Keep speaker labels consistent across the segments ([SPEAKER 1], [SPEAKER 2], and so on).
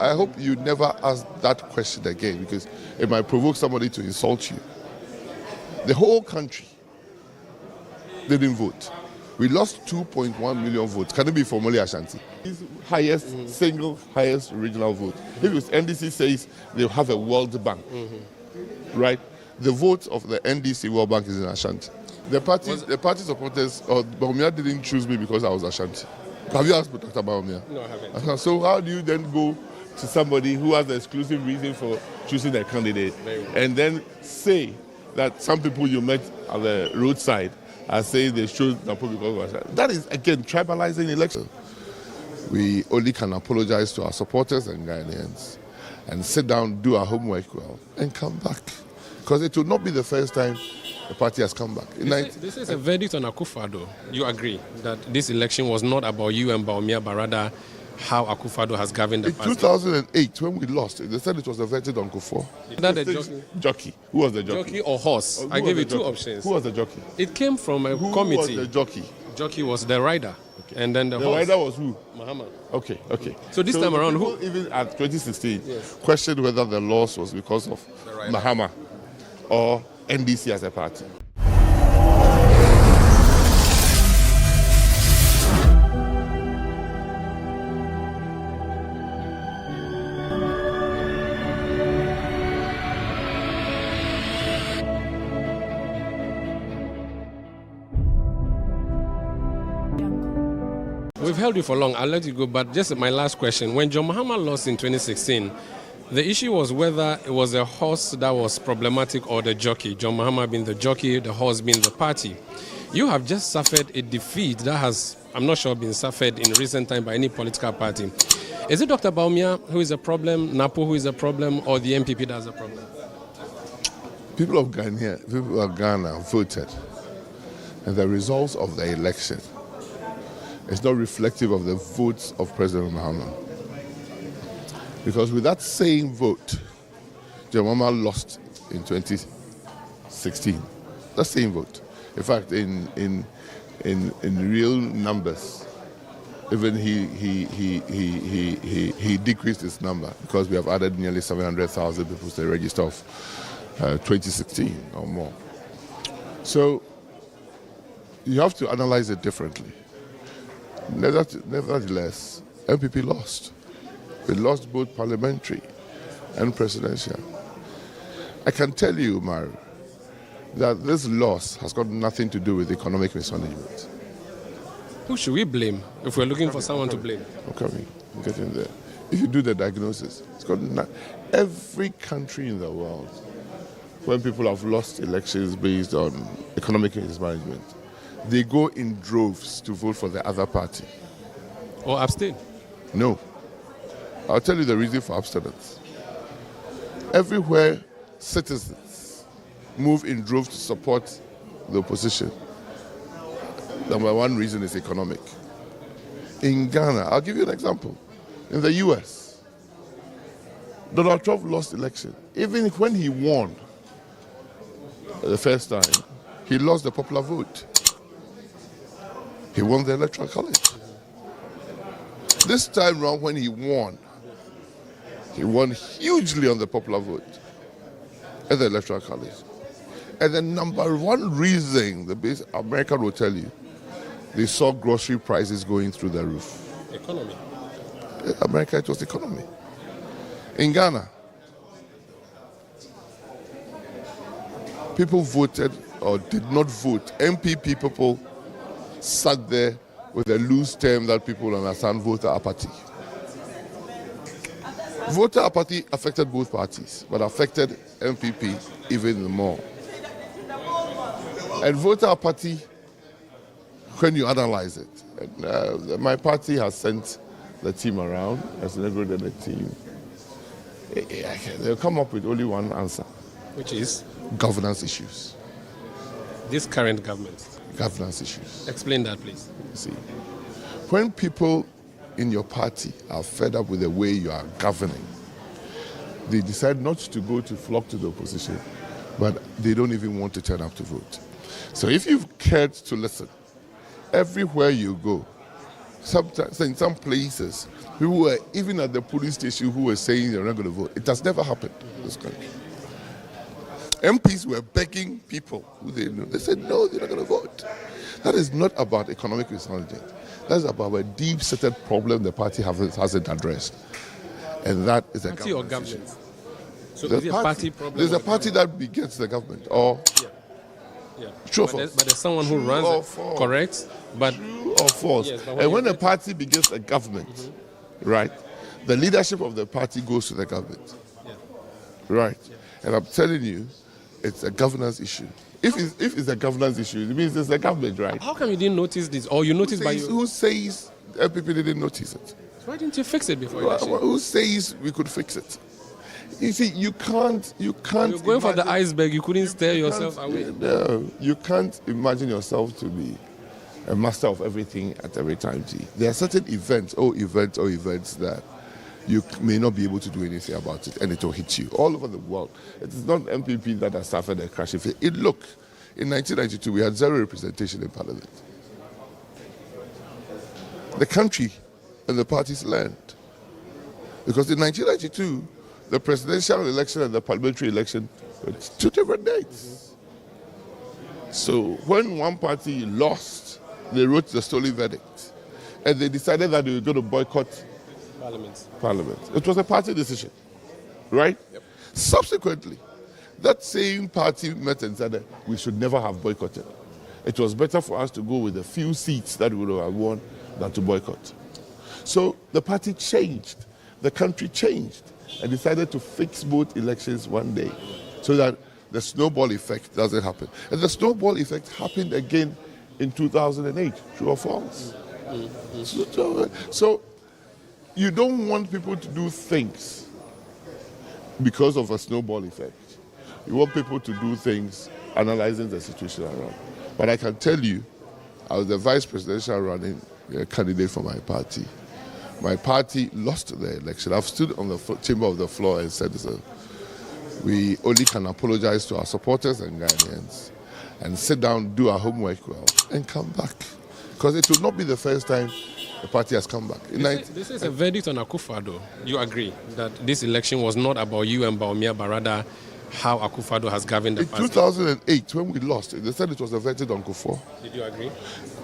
[SPEAKER 1] I hope you never ask that question again because it might provoke somebody to insult you. The whole country didn't vote. We lost 2.1 million votes. Can it be for Mole Ashanti? Single highest regional vote. If it's NDC says they'll have a World Bank, right? The vote of the NDC World Bank is in Ashanti. The party supporters, Bawumia didn't choose me because I was Ashanti. Have you asked Dr. Bawumia?
[SPEAKER 2] No, I haven't.
[SPEAKER 1] So how do you then go to somebody who has the exclusive reason for choosing their candidate and then say that some people you met at the roadside are saying they chose Napo because of Ashanti? That is, again, tribalizing election. We only can apologize to our supporters and Ghanaians and sit down, do our homework well, and come back. Because it will not be the first time the party has come back.
[SPEAKER 2] This is a verdict on Akuffo Addo. You agree that this election was not about you and Bawumia, but rather how Akuffo Addo has governed the party?
[SPEAKER 1] In 2008, when we lost, they said it was a verdict on Akuffo. Jockey. Who was the jockey?
[SPEAKER 2] Jockey or horse? I gave you two options.
[SPEAKER 1] Who was the jockey?
[SPEAKER 2] It came from a committee.
[SPEAKER 1] Who was the jockey?
[SPEAKER 2] Jockey was the rider. Okay. And then the horse.
[SPEAKER 1] Rider was who?
[SPEAKER 2] Muhammad.
[SPEAKER 1] Okay.
[SPEAKER 2] So this time around, who?
[SPEAKER 1] Even at 2016, questioned whether the loss was because of Muhammad or NDC as a party.
[SPEAKER 2] We've held you for long. I'll let you go. But just my last question. When John Mahama lost in 2016, the issue was whether it was a horse that was problematic or the jockey. John Mahama being the jockey, the horse being the party. You have just suffered a defeat that has, I'm not sure, been suffered in recent time by any political party. Is it Dr. Bawumia who is a problem, Napo who is a problem, or the MPP that's a problem?
[SPEAKER 1] People of Ghana voted, and the results of the election is not reflective of the votes of President Mahama. Because with that same vote, John Mahama lost in 2016. That same vote. In fact, in real numbers, even he decreased his number because we have added nearly 700,000 people to the register of 2016 or more. So you have to analyze it differently. Nevertheless, MPP lost. We lost both parliamentary and presidential. I can tell you, Mario, that this loss has got nothing to do with economic mismanagement.
[SPEAKER 2] Who should we blame if we're looking for someone to blame?
[SPEAKER 1] I'm getting there. If you do the diagnosis, it's got every country in the world, when people have lost elections based on economic mismanagement, they go in droves to vote for the other party.
[SPEAKER 2] Or abstain?
[SPEAKER 1] No. I'll tell you the reason for abstinence. Everywhere citizens move in droves to support the opposition, number one reason is economic. In Ghana, I'll give you an example. In the US, Donald Trump lost election. Even when he won the first time, he lost the popular vote. He won the Electoral College. This time round when he won hugely on the popular vote at the Electoral College. And the number one reason, the base American will tell you, they saw grocery prices going through the roof.
[SPEAKER 2] Economy.
[SPEAKER 1] America, it was economy. In Ghana, people voted or did not vote. MPP people sat there with a loose term that people understand, voter apathy. Voter apathy affected both parties, but affected MPP even more. And voter apathy, when you analyze it, and, my party has sent the team around, has negotiated the team. They'll come up with only one answer.
[SPEAKER 2] Which is?
[SPEAKER 1] Governance issues.
[SPEAKER 2] This current government?
[SPEAKER 1] Governance issues.
[SPEAKER 2] Explain that, please.
[SPEAKER 1] See, when people in your party are fed up with the way you are governing, they decide not to go to flock to the opposition, but they don't even want to turn up to vote. So if you've cared to listen, everywhere you go, sometimes in some places, people were even at the police station who were saying they're not going to vote. It has never happened in this country. MPs were begging people who they knew. They said, no, they're not going to vote. That is not about economic resilience. That's about a deep-seated problem the party hasn't addressed. And that is a
[SPEAKER 2] Party or
[SPEAKER 1] government issue.
[SPEAKER 2] government? So is it a party problem?
[SPEAKER 1] There's a party that begets the government. Or
[SPEAKER 2] Yeah.
[SPEAKER 1] true or
[SPEAKER 2] But
[SPEAKER 1] false?
[SPEAKER 2] there's someone who
[SPEAKER 1] True
[SPEAKER 2] runs
[SPEAKER 1] or
[SPEAKER 2] it.
[SPEAKER 1] false?
[SPEAKER 2] Correct. But
[SPEAKER 1] True or false?
[SPEAKER 2] Yes, but
[SPEAKER 1] And when a party begins a government, right, the leadership of the party goes to the government. Right? And I'm telling you, it's a governance issue. If it's a governance issue, it means it's the government, right?
[SPEAKER 2] how come you didn't notice this? Or you noticed by you?
[SPEAKER 1] Who says people didn't notice it?
[SPEAKER 2] Why didn't you fix it before election?
[SPEAKER 1] Who says we could fix it? You see, you can't.
[SPEAKER 2] You're going for the
[SPEAKER 1] imagine-
[SPEAKER 2] iceberg. You couldn't steer yourself away.
[SPEAKER 1] No, you can't imagine yourself to be a master of everything at every time. G. There are certain events that you may not be able to do anything about it, and it will hit you all over the world. It is not MPP that has suffered a crash. Look, in 1992 we had zero representation in Parliament. The country and the parties learned, because in 1992 the presidential election and the parliamentary election were two different dates. So when one party lost, they wrote the stolen verdict, and they decided that they were going to boycott Parliament. It was a party decision, right?
[SPEAKER 2] Yep.
[SPEAKER 1] Subsequently, that same party met and said that we should never have boycotted. It was better for us to go with a few seats that we would have won than to boycott. So the party changed, the country changed, and decided to fix both elections one day so that the snowball effect doesn't happen. And the snowball effect happened again in 2008, true or false? So you don't want people to do things because of a snowball effect. You want people to do things analyzing the situation around. But I can tell you, I was the vice presidential running candidate for my party. My party lost the election. I've stood on the chamber of the floor and said, we only can apologize to our supporters and Ghanaians and sit down, do our homework well, and come back. Because it will not be the first time the party has come back.
[SPEAKER 2] This is a verdict on Akuffo Addo. You agree that this election was not about you and Bawumia, but rather how Akuffo Addo has governed the
[SPEAKER 1] In
[SPEAKER 2] party?
[SPEAKER 1] 2008, when we lost, they said it was a verdict on Akuffo.
[SPEAKER 2] Did you agree?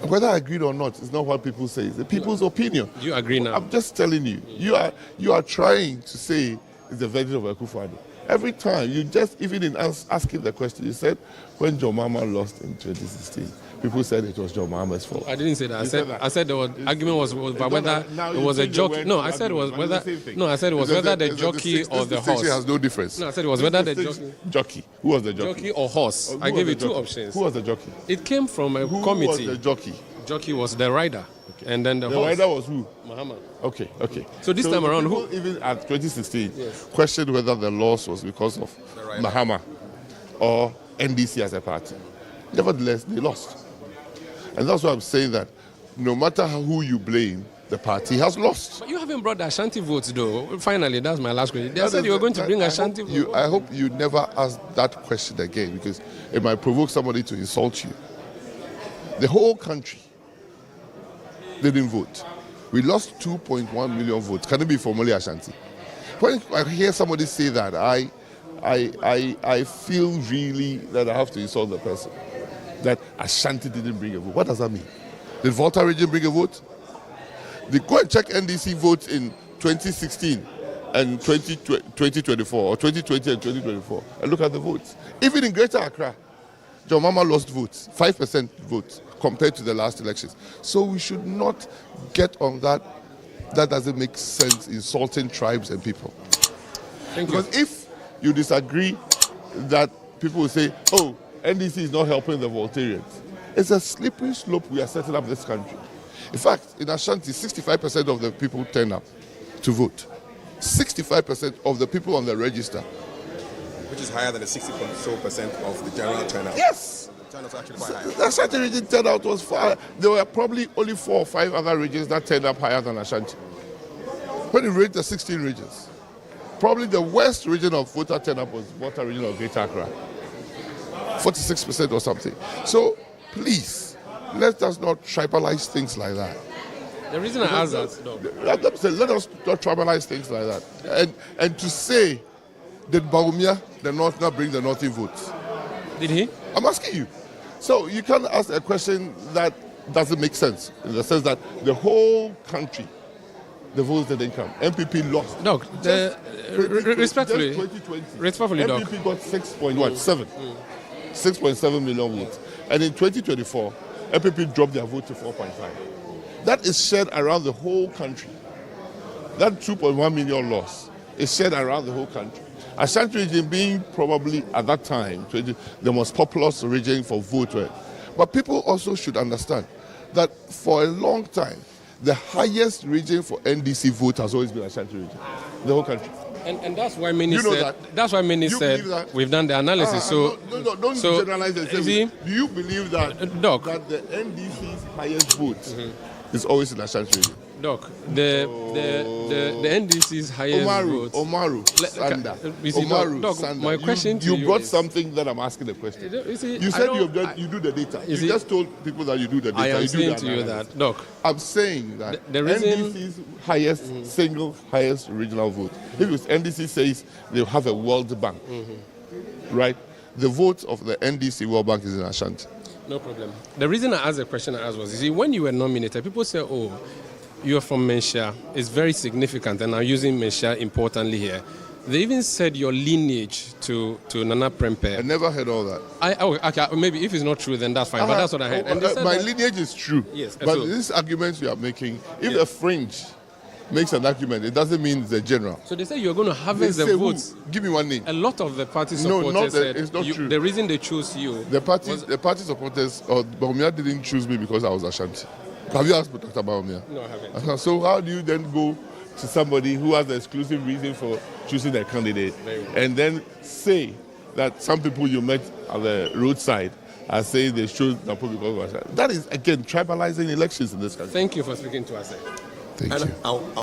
[SPEAKER 1] Whether I agreed or not, it's not what people say. It's the people's opinion.
[SPEAKER 2] Do you agree now?
[SPEAKER 1] I'm just telling you. You are trying to say it's the verdict of Akuffo Addo. Every time, you just, even in asking the question, you said when John Mahama lost in 2016, people said it was John Mahama's fault.
[SPEAKER 2] I didn't say that. I said the argument was about whether
[SPEAKER 1] Now
[SPEAKER 2] it
[SPEAKER 1] you
[SPEAKER 2] was a
[SPEAKER 1] change the
[SPEAKER 2] jockey.
[SPEAKER 1] word
[SPEAKER 2] No,
[SPEAKER 1] to
[SPEAKER 2] I said it was
[SPEAKER 1] argument, but
[SPEAKER 2] whether.
[SPEAKER 1] it's the same thing.
[SPEAKER 2] No, I said it was whether the
[SPEAKER 1] This
[SPEAKER 2] jockey or the
[SPEAKER 1] distinction
[SPEAKER 2] horse.
[SPEAKER 1] has no difference.
[SPEAKER 2] No, I said it was whether the jockey.
[SPEAKER 1] Jockey. Who was the jockey?
[SPEAKER 2] Jockey or horse.
[SPEAKER 1] Who
[SPEAKER 2] I
[SPEAKER 1] was
[SPEAKER 2] gave
[SPEAKER 1] the
[SPEAKER 2] you two
[SPEAKER 1] jockey?
[SPEAKER 2] options.
[SPEAKER 1] Who was the jockey?
[SPEAKER 2] It came from a
[SPEAKER 1] Who
[SPEAKER 2] committee.
[SPEAKER 1] was the jockey?
[SPEAKER 2] Jockey was the rider, and then the
[SPEAKER 1] The
[SPEAKER 2] horse.
[SPEAKER 1] rider was who?
[SPEAKER 2] Mahama.
[SPEAKER 1] Okay.
[SPEAKER 2] So this time around,
[SPEAKER 1] people
[SPEAKER 2] who?
[SPEAKER 1] even at 2016
[SPEAKER 2] Yes.
[SPEAKER 1] questioned whether the loss was because of Mahama or NDC as a party. Nevertheless, they lost. And that's why I'm saying that no matter who you blame, the party has lost.
[SPEAKER 2] But you haven't brought the Ashanti votes, though. Finally, that's my last question. They said you were going to bring Ashanti votes.
[SPEAKER 1] I hope you never ask that question again, because it might provoke somebody to insult you. The whole country didn't vote. We lost 2.1 million votes. Can it be formally Ashanti? When I hear somebody say that, I feel really that I have to insult the person. That Ashanti didn't bring a vote. What does that mean? Did Volta region bring a vote? They go and check NDC votes in 2016 and 2024, or 2020 and 2024, and look at the votes. Even in Greater Accra, John Mahama lost votes, 5% votes compared to the last elections. So we should not get on that. That doesn't make sense, insulting tribes and people.
[SPEAKER 2] Thank you.
[SPEAKER 1] Because if you disagree, that people will say, oh, NDC is not helping the Voltarians. It's a slippery slope we are setting up this country. In fact, in Ashanti, 65% of the people turn up to vote. 65% of the people on the register.
[SPEAKER 3] Which is higher than the 60% of the general turnout.
[SPEAKER 1] Yes!
[SPEAKER 3] The turnout is actually quite high.
[SPEAKER 1] The Ashanti region turnout was far. There were probably only 4 or 5 other regions that turned up higher than Ashanti. When you rate the 16 regions, probably the worst region of voter turnout was Volta region of Greater Accra. 46% or something. So please, let us not tribalize things like that.
[SPEAKER 2] The reason I asked that, Doc.
[SPEAKER 1] Let us not tribalize things like that. And to say that Bawumia, the North, now bring the Northern votes.
[SPEAKER 2] Did he?
[SPEAKER 1] I'm asking you. So you can't ask a question that doesn't make sense, in the sense that the whole country, the votes didn't come. MPP lost.
[SPEAKER 2] Doc, respectfully,
[SPEAKER 1] 2020,
[SPEAKER 2] Doc.
[SPEAKER 1] MPP got 6.7 million votes. And in 2024, MPP dropped their vote to 4.5. That is shared around the whole country. That 2.1 million loss is shared around the whole country. Ashanti region being probably at that time the most populous region for vote. But people also should understand that for a long time, the highest region for NDC vote has always been Ashanti region, the whole country.
[SPEAKER 2] And that's why many
[SPEAKER 1] You know
[SPEAKER 2] said.
[SPEAKER 1] that?
[SPEAKER 2] That's why many
[SPEAKER 1] You
[SPEAKER 2] said
[SPEAKER 1] believe that?
[SPEAKER 2] we've done the analysis.
[SPEAKER 1] Don't generalize and say.
[SPEAKER 2] see,
[SPEAKER 1] Do you believe that
[SPEAKER 2] Doc.
[SPEAKER 1] that the NDC's highest vote is always in Ashanti region?
[SPEAKER 2] Doc, the NDC's highest votes.
[SPEAKER 1] Omaru, Sanda.
[SPEAKER 2] You see, Doc,
[SPEAKER 1] Sanda.
[SPEAKER 2] my question to
[SPEAKER 1] you
[SPEAKER 2] you
[SPEAKER 1] brought
[SPEAKER 2] is-
[SPEAKER 1] something that I'm asking the question.
[SPEAKER 2] You see,
[SPEAKER 1] You
[SPEAKER 2] I
[SPEAKER 1] said
[SPEAKER 2] don't-
[SPEAKER 1] you do the data. You
[SPEAKER 2] see,
[SPEAKER 1] just told people that you do the data.
[SPEAKER 2] I am
[SPEAKER 1] you do
[SPEAKER 2] saying
[SPEAKER 1] the
[SPEAKER 2] to you
[SPEAKER 1] analysis.
[SPEAKER 2] that, Doc.
[SPEAKER 1] I'm saying that
[SPEAKER 2] The reason-
[SPEAKER 1] NDC's highest, single highest regional vote. If it's NDC says they have a World Bank, right? The vote of the NDC World Bank is in Ashanti.
[SPEAKER 2] No problem. The reason I asked the question I asked was, you see, when you were nominated, people say, oh, you're from Menshia. It's very significant, and I'm using Menshia importantly here. They even said your lineage to Nana
[SPEAKER 1] I
[SPEAKER 2] Prempeh.
[SPEAKER 1] never heard all that.
[SPEAKER 2] Okay, maybe if it's not true, then that's fine. But that's what I heard. And they said
[SPEAKER 1] my
[SPEAKER 2] that-
[SPEAKER 1] lineage is true.
[SPEAKER 2] Yes,
[SPEAKER 1] But
[SPEAKER 2] so-
[SPEAKER 1] these arguments you are making, if
[SPEAKER 2] Yes.
[SPEAKER 1] a fringe makes an argument, it doesn't mean it's a general.
[SPEAKER 2] So they say you're going to
[SPEAKER 1] They
[SPEAKER 2] harvest
[SPEAKER 1] say
[SPEAKER 2] the
[SPEAKER 1] who?
[SPEAKER 2] votes.
[SPEAKER 1] Give me one name.
[SPEAKER 2] A lot of the party
[SPEAKER 1] No,
[SPEAKER 2] supporters
[SPEAKER 1] not
[SPEAKER 2] said
[SPEAKER 1] it's not true.
[SPEAKER 2] the reason they chose you.
[SPEAKER 1] The party supporters or Bawumia didn't choose me because I was Ashanti. Have you asked Dr. Bawumia?
[SPEAKER 2] No, I haven't.
[SPEAKER 1] So how do you then go to somebody who has the exclusive reason for choosing a candidate and then say that some people you met at the roadside are saying they chose Napo because of Ashanti? That is, again, tribalizing elections in this country.
[SPEAKER 2] Thank you for speaking to us.
[SPEAKER 1] Thank you.